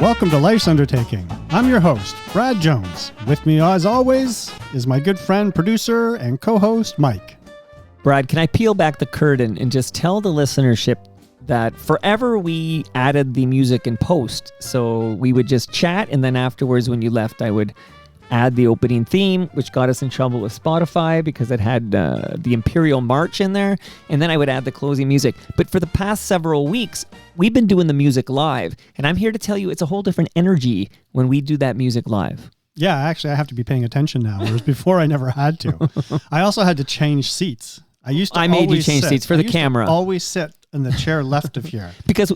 Welcome to Life's Undertaking. I'm your host, Brad Jones. With me, as always, is my good friend, producer, and co-host, Mike. Brad, can I peel back the curtain and just tell the listenership that forever we added the music in post. So we would just chat, and then afterwards when you left, I would add the opening theme, which got us in trouble with Spotify because it had the Imperial March in there, and then I would add the closing music. But for the past several weeks, we've been doing the music live, and I'm here to tell you it's a whole different energy when we do that music live. Yeah, actually, I have to be paying attention now, whereas before I never had to. I also had to change seats. I made you change seats for the camera. Always sit in the chair left of here. Because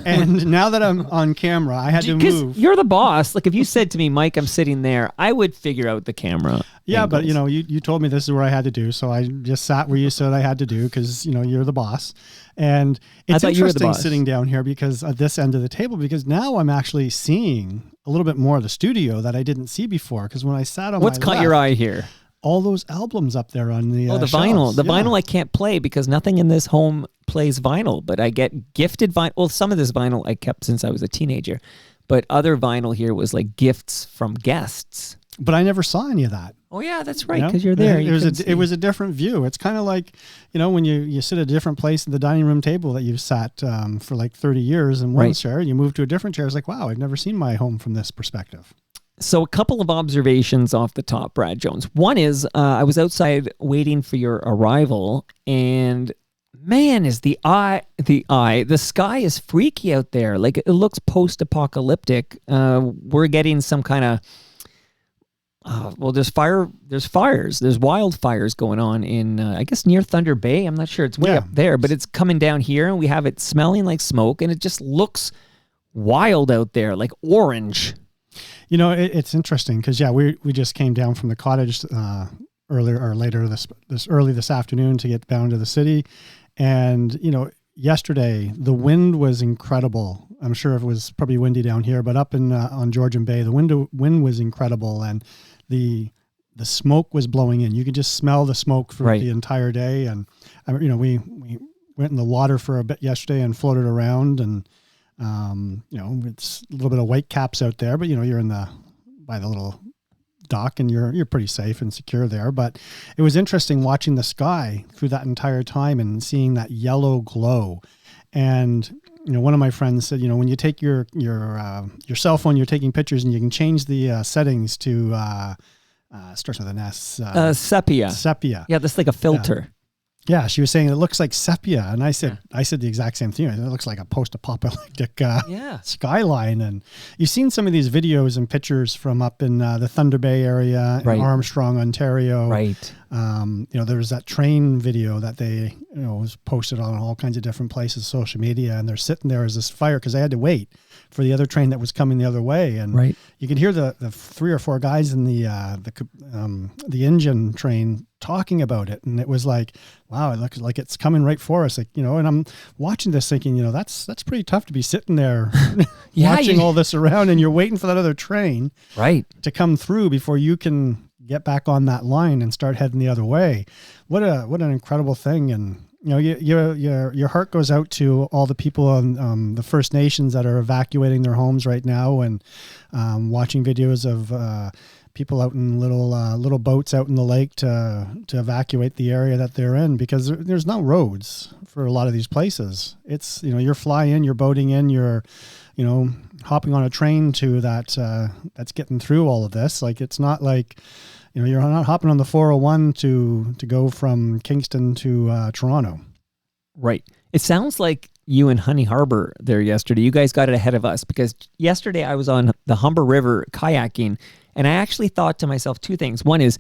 and now that I'm on camera, I had to move. You're the boss. Like if you said to me, Mike, I'm sitting there, I would figure out the camera. Yeah, angles. but you told me this is where I had to do, so I just sat where you said I had to do because you're the boss. And it's interesting sitting down here because at this end of the table, because now I'm actually seeing a little bit more of the studio that I didn't see before. Because when I sat on what's my caught left, your eye here? all those albums up there on the the shelves. vinyl. The vinyl I can't play because nothing in this home plays vinyl, but I get gifted vinyl. Well, some of this vinyl I kept since I was a teenager, but other vinyl here was like gifts from guests. But I never saw any of that. Oh yeah, that's right, because you're there. It was a different view. It's kind of like, when you sit at a different place at the dining room table that you've sat for like 30 years in one chair, and you move to a different chair. It's like, wow, I've never seen my home from this perspective. So a couple of observations off the top, Brad Jones. One is I was outside waiting for your arrival, and man, is the sky is freaky out there. Like it looks post-apocalyptic. We're getting some kind of there's fires. There's wildfires going on in I guess near Thunder Bay. I'm not sure. It's way up there, but it's coming down here, and we have it smelling like smoke, and it just looks wild out there, like orange. It's interesting because we just came down from the cottage later this afternoon to get down to the city, and yesterday the wind was incredible. I'm sure it was probably windy down here, but up in on Georgian Bay, the wind was incredible, and the smoke was blowing in. You could just smell the smoke for the entire day, and we went in the water for a bit yesterday and floated around and. It's a little bit of white caps out there, but you're by the little dock and you're pretty safe and secure there. But it was interesting watching the sky through that entire time and seeing that yellow glow. And one of my friends said, when you take your cell phone, you're taking pictures and you can change the settings to starts with an S. Sepia. Sepia. Yeah, that's like a filter. Yeah, she was saying it looks like sepia, and I said the exact same thing. It looks like a post-apocalyptic skyline. And you've seen some of these videos and pictures from up in the Thunder Bay area, in Armstrong, Ontario. Right. There was that train video that they was posted on all kinds of different places, social media, and they're sitting there as this fire because they had to wait for the other train that was coming the other way, and you could hear the 3 or 4 guys in the engine train talking about it, and it was like, wow, it looks like it's coming right for us, and I'm watching this thinking, that's pretty tough to be sitting there watching all this around, and you're waiting for that other train to come through before you can get back on that line and start heading the other way. What an incredible thing. And your heart goes out to all the people on the First Nations that are evacuating their homes right now, and watching videos of people out in little boats out in the lake to evacuate the area that they're in, because there's no roads for a lot of these places. It's you're flying, you're boating in, you're hopping on a train to that's getting through all of this. Like it's not like you're not hopping on the 401 to go from Kingston to Toronto. Right. It sounds like you and Honey Harbour there yesterday. You guys got it ahead of us, because yesterday I was on the Humber River kayaking, and I actually thought to myself 2 things. One is,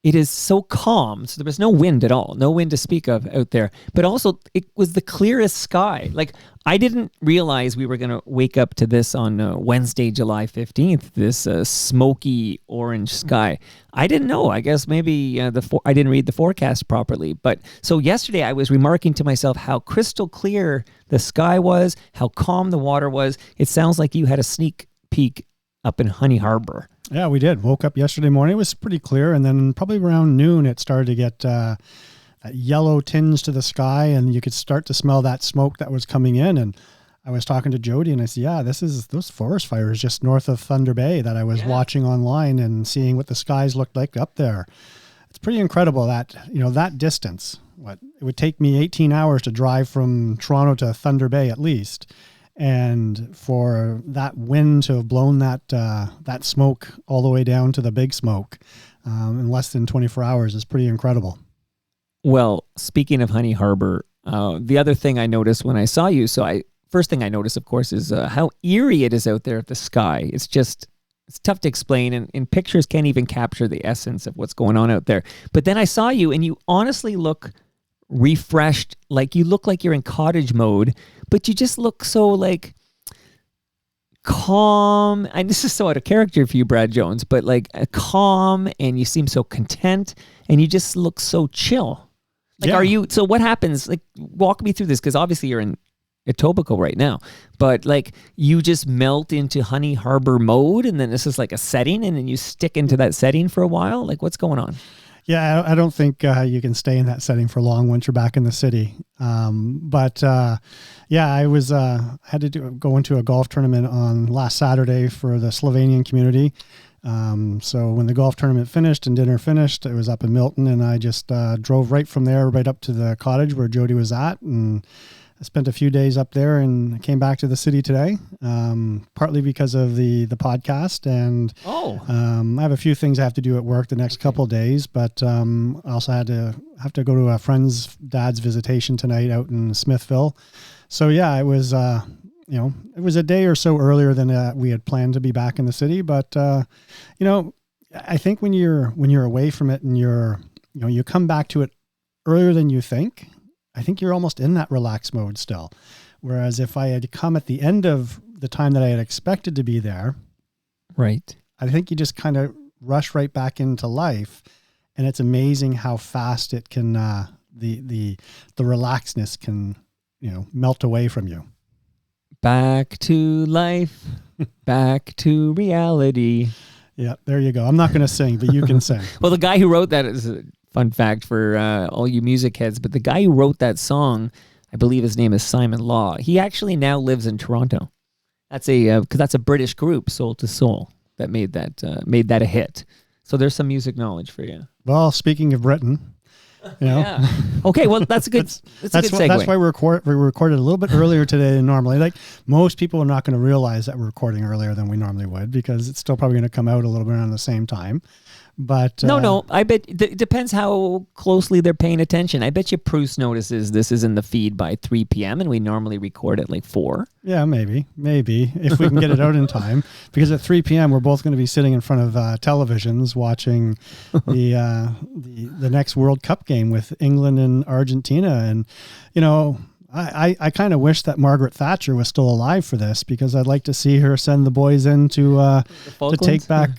it is so calm, so there was no wind at all, no wind to speak of out there. But also, it was the clearest sky. Like, I didn't realize we were going to wake up to this on Wednesday, July 15th, this smoky orange sky. I didn't know. I guess maybe I didn't read the forecast properly. But so yesterday, I was remarking to myself how crystal clear the sky was, how calm the water was. It sounds like you had a sneak peek up in Honey Harbour. Yeah, we did. Woke up yesterday morning. It was pretty clear. And then probably around noon, it started to get that yellow tinge to the sky. And you could start to smell that smoke that was coming in. And I was talking to Jody and I said, yeah, this is those forest fires just north of Thunder Bay that I was watching online and seeing what the skies looked like up there. It's pretty incredible that, that distance. It would take me 18 hours to drive from Toronto to Thunder Bay at least. And for that wind to have blown that smoke all the way down to the big smoke in less than 24 hours is pretty incredible. Well, speaking of Honey Harbour, the other thing I noticed when I saw you, first thing I noticed, of course, is how eerie it is out there at the sky. It's tough to explain, and pictures can't even capture the essence of what's going on out there. But then I saw you, and you honestly look refreshed, like you look like you're in cottage mode, but you just look so like calm. And this is so out of character for you, Brad Jones, but like calm, and you seem so content, and you just look so chill. Like, so what happens? Like, walk me through this, because obviously you're in Etobicoke right now, but like you just melt into Honey Harbour mode, and then this is like a setting, and then you stick into that setting for a while. Like, what's going on? Yeah, I don't think you can stay in that setting for long once you're back in the city. I was had to go into a golf tournament on last Saturday for the Slovenian community. So when the golf tournament finished and dinner finished, it was up in Milton, and I just drove right from there right up to the cottage where Jody was at, and I spent a few days up there and came back to the city today, partly because of the podcast. And I have a few things I have to do at work the next couple of days, but I also have to go to a friend's dad's visitation tonight out in Smithville. So yeah, it was it was a day or so earlier than we had planned to be back in the city. But I think when you're away from it and you come back to it earlier than you think, I think you're almost in that relaxed mode still. Whereas if I had come at the end of the time that I had expected to be there, right, I think you just kind of rush right back into life, and it's amazing how fast it can the relaxedness can melt away from you. Back to life, back to reality. Yeah, there you go. I'm not going to sing, but you can sing. Well, the guy who wrote that is a fun fact for all you music heads, but the guy who wrote that song, I believe his name is Simon Law. He actually now lives in Toronto. That's because that's a British group, Soul to Soul, that made that a hit. So there's some music knowledge for you. Well, speaking of Britain, yeah. Okay, well, that's a good. That's a good segue. That's why we recorded a little bit earlier today than normally. Like, most people are not going to realize that we're recording earlier than we normally would, because it's still probably going to come out a little bit around the same time. But no, I bet it depends how closely they're paying attention. I bet you Bruce notices this is in the feed by 3 p.m. and we normally record at like 4. Yeah, maybe if we can get it out in time, because at 3 p.m. we're both going to be sitting in front of televisions watching the next World Cup game with England and Argentina. And I kind of wish that Margaret Thatcher was still alive for this, because I'd like to see her send the boys in to take back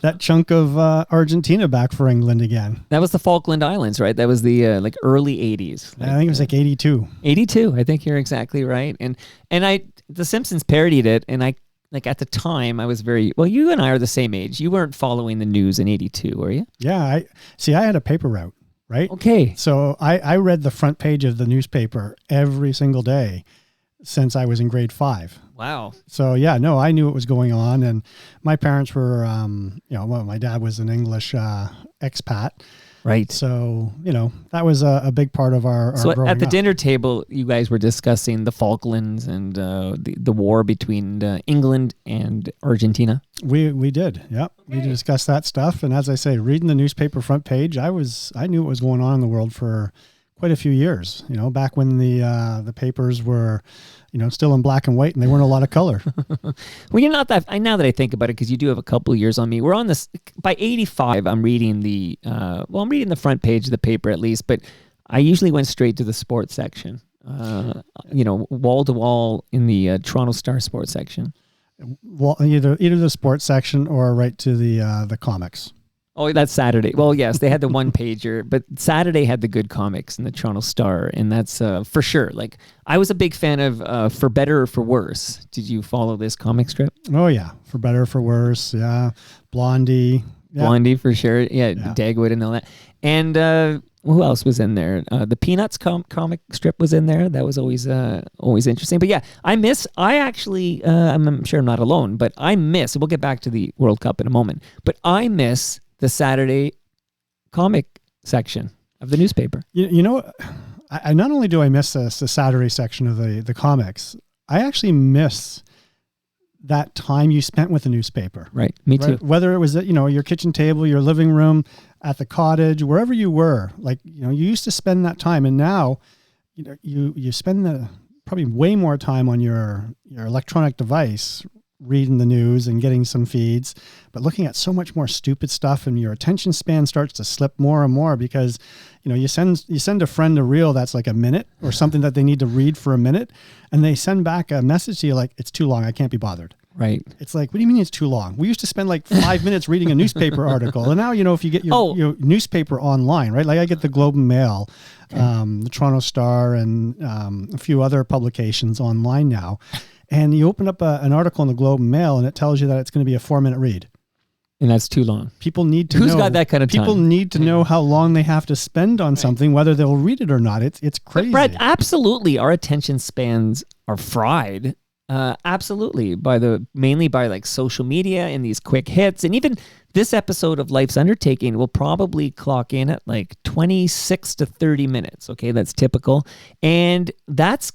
that chunk of Argentina back for England again. That was the Falkland Islands, right? That was the like early 80s. I think it was like 82. 82. I think you're exactly right. And The Simpsons parodied it, and I like at the time I was you and I are the same age. You weren't following the news in 82, were you? Yeah, I had a paper route, right? Okay. So I read the front page of the newspaper every single day since I was in grade 5. Wow. So yeah, no, I knew what was going on, and my parents were, my dad was an English expat, right? So that was a big part of our so growing at the up. dinner table, you guys were discussing the Falklands and the war between England and Argentina. We did, yeah, we discussed that stuff, and as I say, reading the newspaper front page, I knew what was going on in the world for quite a few years. Back when the papers were still in black and white, and they weren't a lot of color. Well, you're not that. Now that I think about it, because you do have a couple of years on me. We're on this by 85. I'm reading I'm reading the front page of the paper at least, but I usually went straight to the sports section. Wall to wall in the Toronto Star sports section. Well, either the sports section or right to the comics. Oh, that's Saturday. Well, yes, they had the one pager, but Saturday had the good comics in the Toronto Star, and that's for sure. Like, I was a big fan of For Better or For Worse. Did you follow this comic strip? Oh yeah, For Better or For Worse. Yeah, Blondie. Yeah. Blondie for sure. Yeah, Dagwood and all that. And who else was in there? The Peanuts comic strip was in there. That was always interesting. But yeah, I'm sure I'm not alone, but I miss, we'll get back to the World Cup in a moment, but I miss the Saturday comic section of the newspaper. You know, I not only do I miss the Saturday section of the comics, I actually miss that time you spent with the newspaper. Right. Me too. Whether it was at, your kitchen table, your living room, at the cottage, wherever you were, you used to spend that time. And now, you spend probably way more time on your electronic device, reading the news and getting some feeds, but looking at so much more stupid stuff, and your attention span starts to slip more and more because, you send a friend a reel that's like a minute or something that they need to read for a minute, and they send back a message to you like, it's too long, I can't be bothered. Right. It's like, what do you mean it's too long? We used to spend like 5 minutes reading a newspaper article. And now, if you get your newspaper online, right? Like I get the Globe and Mail, the Toronto Star, and a few other publications online now. And you open up an article in the Globe and Mail and it tells you that it's going to be a 4-minute read. And that's too long. People need to know. Who's got that kind of time? People need to know how long they have to spend on something, whether they'll read it or not. It's crazy. But Brett, absolutely. Our attention spans are fried. Absolutely, mainly by like social media and these quick hits. And even this episode of Life's Undertaking will probably clock in at like 26 to 30 minutes. Okay, that's typical. And that's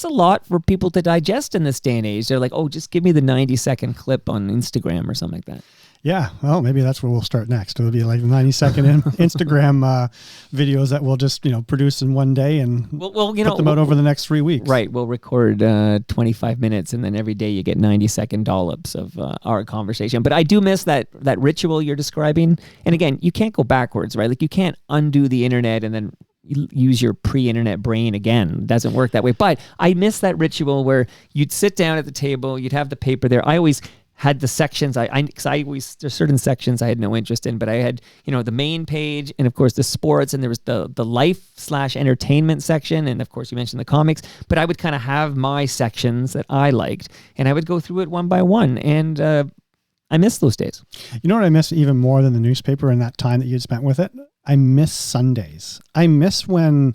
a lot for people to digest in this day and age. They're like, oh, just give me the 90-second clip on Instagram or something like that. Yeah, well, maybe that's where we'll start next. It'll be like 90-second Instagram videos that we'll just produce in one day and put them out over the next 3 weeks. Right, we'll record 25 minutes, and then every day you get 90-second dollops of our conversation. But I do miss that ritual you're describing. And again, you can't go backwards, right? Like you can't undo the internet and then use your pre-internet brain again. It doesn't work that way. But I miss that ritual where you'd sit down at the table, you'd have the paper there. I always had the sections. There's certain sections I had no interest in, but I had, the main page, and of course the sports, and there was the life/entertainment section, and of course you mentioned the comics. But I would kind of have my sections that I liked, and I would go through it one by one, and I miss those days. You know what I miss even more than the newspaper and that time that you'd spent with it? I miss Sundays. I miss when,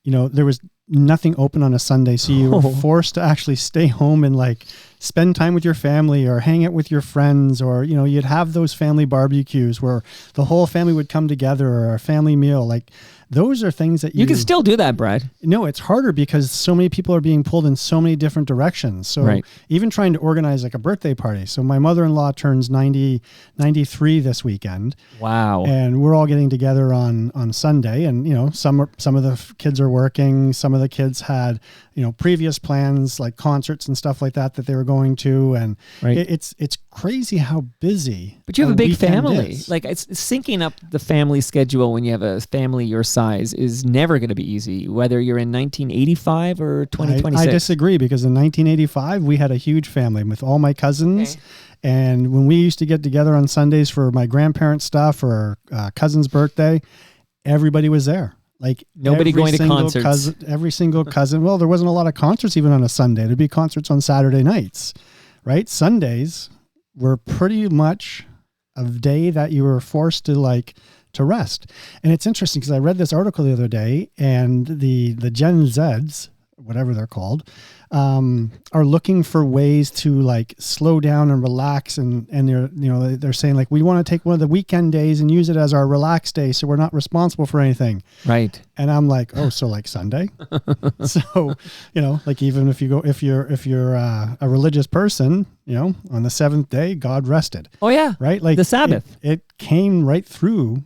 there was nothing open on a Sunday, so you were forced to actually stay home and like spend time with your family or hang out with your friends, or you'd have those family barbecues where the whole family would come together, or a family meal. Like those are things that you can still do that, Brad. No, it's harder because so many people are being pulled in so many different directions. So even trying to organize like a birthday party. So my mother-in-law turns 93 this weekend. Wow. And we're all getting together on Sunday, and some of the kids are working, some of the kids had previous plans like concerts and stuff like that they were going to, and it's crazy how busy. But you have a big family. Like it's syncing up the family schedule when you have a family your size is never going to be easy, whether you're in 1985 or 2026. I disagree, because in 1985 we had a huge family with all my cousins. Okay. And when we used to get together on Sundays for my grandparents' stuff or cousin's birthday, everybody was there. Like nobody going to concerts. Every single cousin. Well, there wasn't a lot of concerts even on a Sunday. There'd be concerts on Saturday nights, right? Sundays were pretty much a day that you were forced to rest. And it's interesting because I read this article the other day, and the Gen Zs, whatever they're called, are looking for ways to like slow down and relax, and they're saying like, we want to take one of the weekend days and use it as our relax day, so we're not responsible for anything. Right. And I'm like, oh, so like Sunday. So like even if you're a religious person, on the seventh day God rested. Oh yeah. Right. Like the Sabbath. It came right through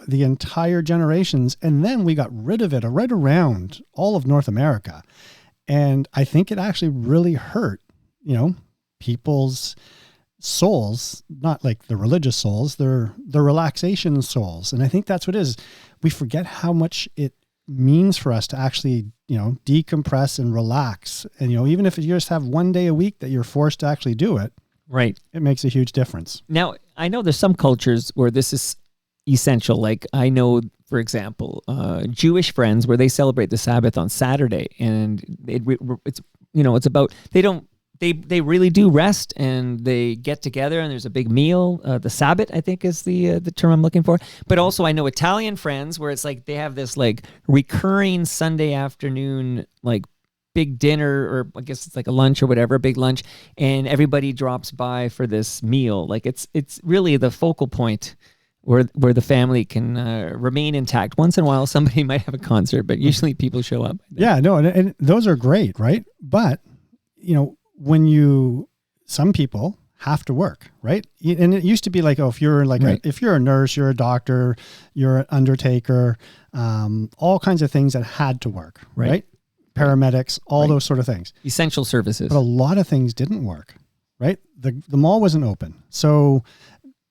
the entire generations, and then we got rid of it right around all of North America. And I think it actually really hurt, people's souls, not like the religious souls, the relaxation souls. And I think that's what it is. We forget how much it means for us to actually, decompress and relax. And, even if you just have one day a week that you're forced to actually do it, right, it makes a huge difference. Now, I know there's some cultures where this is essential. Like I know, for example, Jewish friends where they celebrate the Sabbath on Saturday, and it's about, they don't they really do rest and they get together and there's a big meal. The Sabbat, I think, is the term I'm looking for. But also I know Italian friends where it's like they have this like recurring Sunday afternoon like big dinner, or I guess it's like a lunch or whatever, a big lunch, and everybody drops by for this meal. Like it's really the focal point where the family can remain intact. Once in a while, somebody might have a concert, but usually people show up. Yeah, no, and those are great, right? But some people have to work, right? And it used to be like, if you're like, if you're a nurse, you're a doctor, you're an undertaker, all kinds of things that had to work, right? Paramedics, all those sort of things. Essential services. But a lot of things didn't work, right? The mall wasn't open. So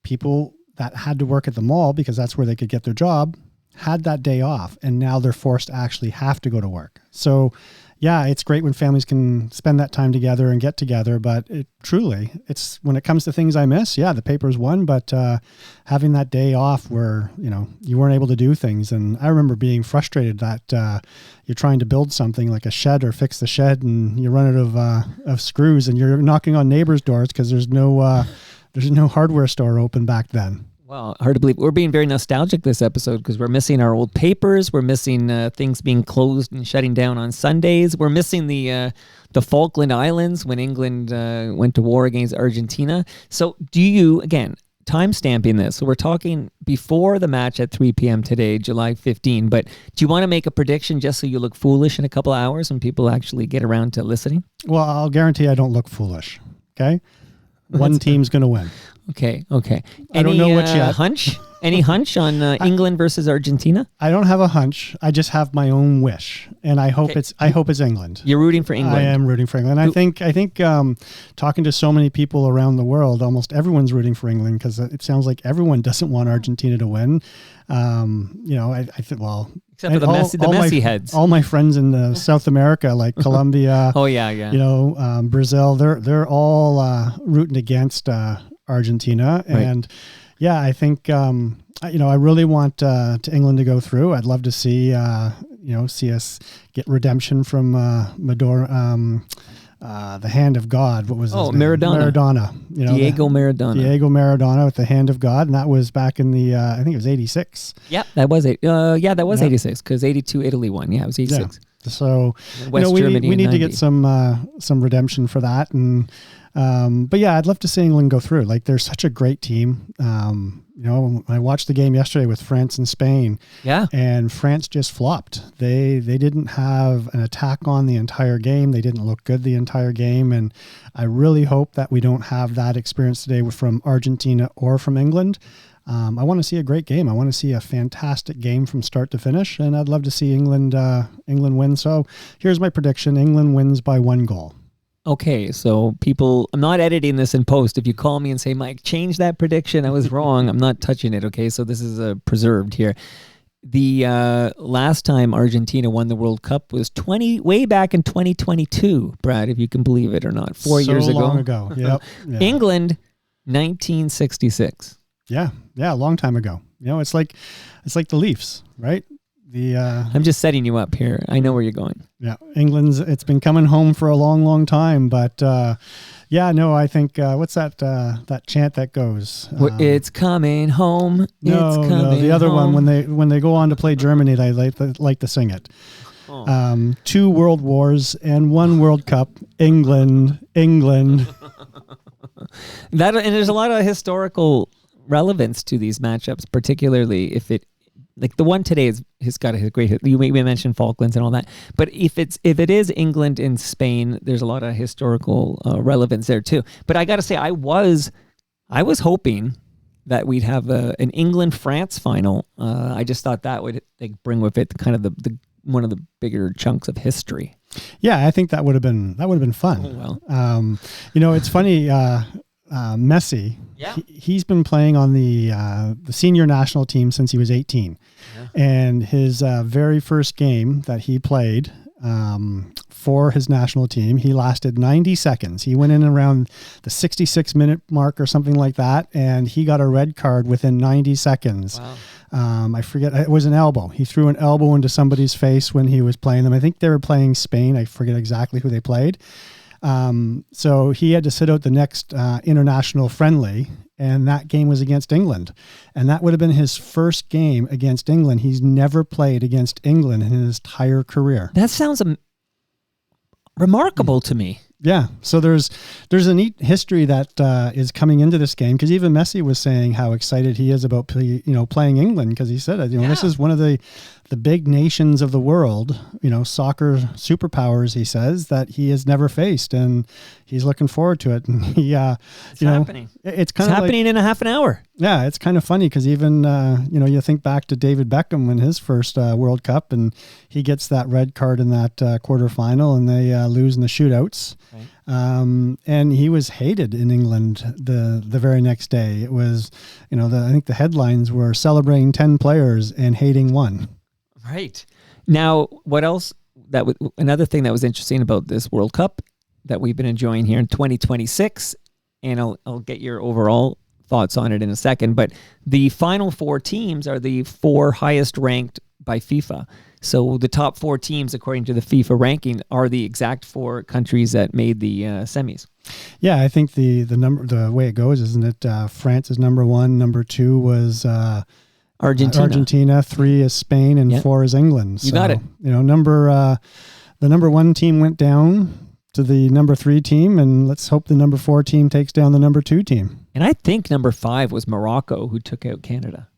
people that had to work at the mall because that's where they could get their job had that day off. And now they're forced to actually have to go to work. So yeah, it's great when families can spend that time together and get together, but it's when it comes to things I miss, the paper's one, but having that day off where, you weren't able to do things. And I remember being frustrated that you're trying to build something like a shed or fix the shed and you run out of screws and you're knocking on neighbors' doors because there's no hardware store open back then. Well, hard to believe. We're being very nostalgic this episode because we're missing our old papers. We're missing things being closed and shutting down on Sundays. We're missing the Falkland Islands when England went to war against Argentina. So do you, again, time stamping this. So we're talking before the match at 3 p.m. today, July 15. But do you want to make a prediction just so you look foolish in a couple of hours when people actually get around to listening? Well, I'll guarantee I don't look foolish. Okay. One team's going to win. Okay. I don't know which yet. Hunch? Any hunch on England versus Argentina? I don't have a hunch. I just have my own wish, and I hope it's England. You're rooting for England. I am rooting for England. I think talking to so many people around the world, almost everyone's rooting for England because it sounds like everyone doesn't want Argentina to win. I think except for the messy heads. All my friends in South America, like Colombia. Oh yeah. Brazil. They're all rooting against Argentina, and I think I really want to England to go through. I'd love to see see us get redemption from Maduro. The hand of God. What was his name? Maradona. Diego Maradona with the hand of God, and that was back in the I think it was 86. Yep, that was it. That was 86 because 82 Italy won. Yeah, it was 86. Yeah. So West Germany we need to get some redemption for that, and but I'd love to see England go through. Like they're such a great team. I watched the game yesterday with France and Spain. Yeah. And France just flopped. They didn't have an attack on the entire game. They didn't look good the entire game. And I really hope that we don't have that experience today from Argentina or from England. I want to see a great game. I want to see a fantastic game from start to finish. And I'd love to see England win. So here's my prediction. England wins by 1 goal. Okay, so people, I'm not editing this in post. If you call me and say, Mike, change that prediction, I was wrong, I'm not touching it, okay? So this is preserved here. The last time Argentina won the World Cup was way back in 2022, Brad, if you can believe it or not. 4 years ago. So long ago, yep. Yeah. England, 1966. Yeah, a long time ago. It's like the Leafs, right? I'm just setting you up here. I know where you're going. Yeah, it's been coming home for a long, long time. But I think what's that chant that goes? It's coming home. No, the other one when they go on to play Germany, they like to sing it. 2 world wars and 1 World Cup. England. That and there's a lot of historical relevance to these matchups, particularly if it. Like the one today has got a great. You mentioned Falklands and all that, but if it is England and Spain, there's a lot of historical relevance there too. But I got to say, I was hoping that we'd have an England-France final. I just thought that would bring with it kind of the one of the bigger chunks of history. Yeah, I think that would have been fun. Oh, well. It's funny. Messi, he's been playing on the senior national team since he was 18. Yeah. And his very first game that he played for his national team, he lasted 90 seconds. He went in around the 66-minute mark or something like that, and he got a red card within 90 seconds. Wow. I forget, it was an elbow. He threw an elbow into somebody's face when he was playing them. I think they were playing Spain. I forget exactly who they played. So he had to sit out the next international friendly, and that game was against England. And that would have been his first game against England. He's never played against England in his entire career. That sounds remarkable to me. Yeah, so there's a neat history that is coming into this game, because even Messi was saying how excited he is about playing England, because he said this is one of the big nations of the world, soccer superpowers, he says, that he has never faced, and he's looking forward to it. And it's happening. It's happening in a half an hour. Yeah, it's kind of funny because even you think back to David Beckham in his first World Cup, and he gets that red card in that quarterfinal, and they lose in the shootouts. Right. And he was hated in England the very next day. It was, I think the headlines were celebrating 10 players and hating one. Right. Now, what else? Another thing that was interesting about this World Cup that we've been enjoying here in 2026, and I'll get your overall thoughts on it in a second, but the final 4 teams are the 4 highest ranked by FIFA. So the top 4 teams, according to the FIFA ranking, are the exact 4 countries that made the semis. Yeah, I think the way it goes, isn't it? France is number 1, number 2 was Argentina, 3 is Spain, and 4 is England. You got it. The number 1 team went down to the number 3 team, and let's hope the number 4 team takes down the number 2 team. And I think number 5 was Morocco, who took out Canada.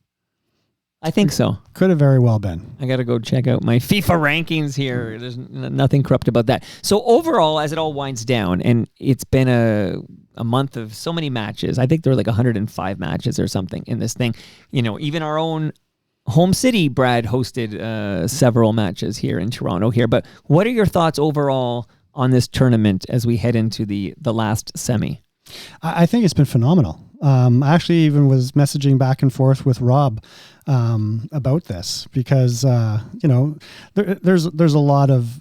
I think so. Could have very well been. I got to go check out my FIFA rankings here. There's nothing corrupt about that. So overall, as it all winds down, and it's been a month of so many matches. I think there were like 105 matches or something in this thing. Even our own home city, Brad, hosted several matches here in Toronto here. But what are your thoughts overall on this tournament as we head into the last semi? I think it's been phenomenal. I actually even was messaging back and forth with Rob about this, because there's a lot of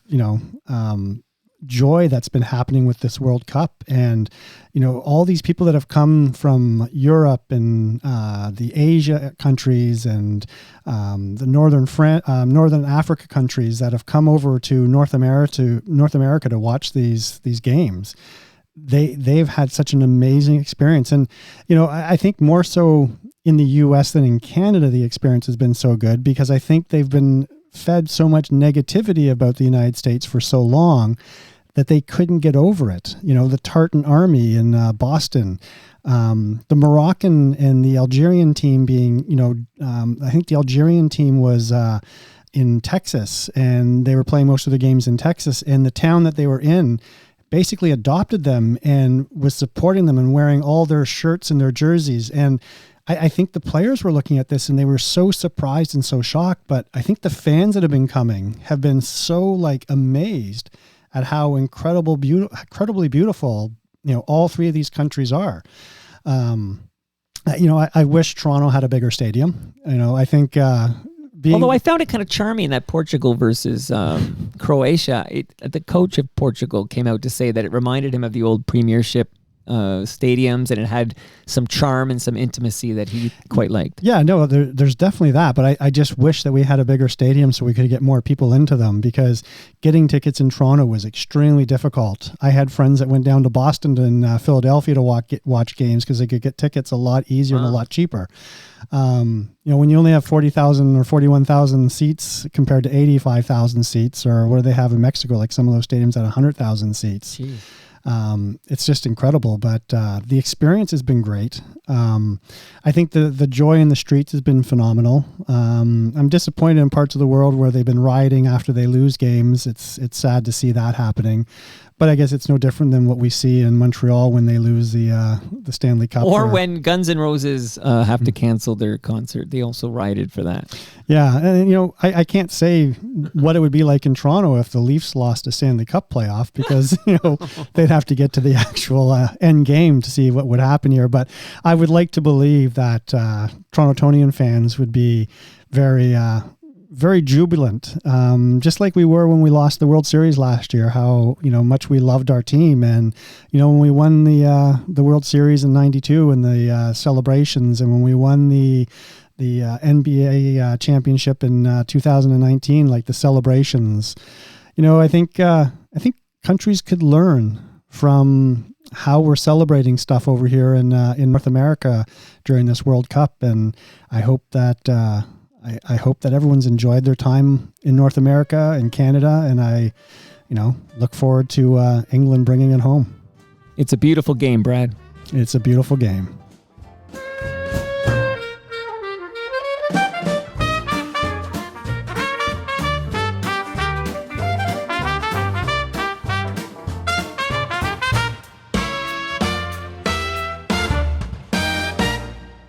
joy that's been happening with this World Cup, and all these people that have come from Europe and the Asia countries and the Northern Africa countries that have come over to North America to watch these games. They've had such an amazing experience, and I think more so in the U.S. than in Canada, the experience has been so good, because I think they've been fed so much negativity about the United States for so long that they couldn't get over it. The Tartan Army in Boston, the Moroccan and the Algerian team being, I think the Algerian team was in Texas, and they were playing most of the games in Texas, and the town that they were in basically adopted them and was supporting them and wearing all their shirts and their jerseys. And I think the players were looking at this and they were so surprised and so shocked, but I think the fans that have been coming have been so amazed at how incredibly beautiful, all 3 of these countries are. I wish Toronto had a bigger stadium. I think, although I found it kind of charming that Portugal versus Croatia, the coach of Portugal came out to say that it reminded him of the old Premiership stadiums, and it had some charm and some intimacy that he quite liked. Yeah, no, there's definitely that, but I just wish that we had a bigger stadium so we could get more people into them, because getting tickets in Toronto was extremely difficult. I had friends that went down to Boston and Philadelphia to watch games because they could get tickets a lot easier and a lot cheaper. When you only have 40,000 or 41,000 seats compared to 85,000 seats, or what do they have in Mexico, like some of those stadiums at 100,000 seats. Jeez. It's just incredible, but the experience has been great. I think the joy in the streets has been phenomenal. I'm disappointed in parts of the world where they've been rioting after they lose games. It's sad to see that happening. But I guess it's no different than what we see in Montreal when they lose the Stanley Cup. Or when Guns N' Roses have to cancel their concert. They also rioted for that. Yeah, and I can't say what it would be like in Toronto if the Leafs lost a Stanley Cup playoff, because they'd have to get to the actual end game to see what would happen here. But I would like to believe that Torontonian fans would be very jubilant, just like we were when we lost the World Series last year, how much we loved our team. And when we won the World Series in '92 and the celebrations, and when we won the NBA championship in 2019, like the celebrations, I think countries could learn from how we're celebrating stuff over here in North America during this World Cup. And I hope that I hope that everyone's enjoyed their time in North America and Canada. And I, look forward to England bringing it home. It's a beautiful game, Brad. It's a beautiful game.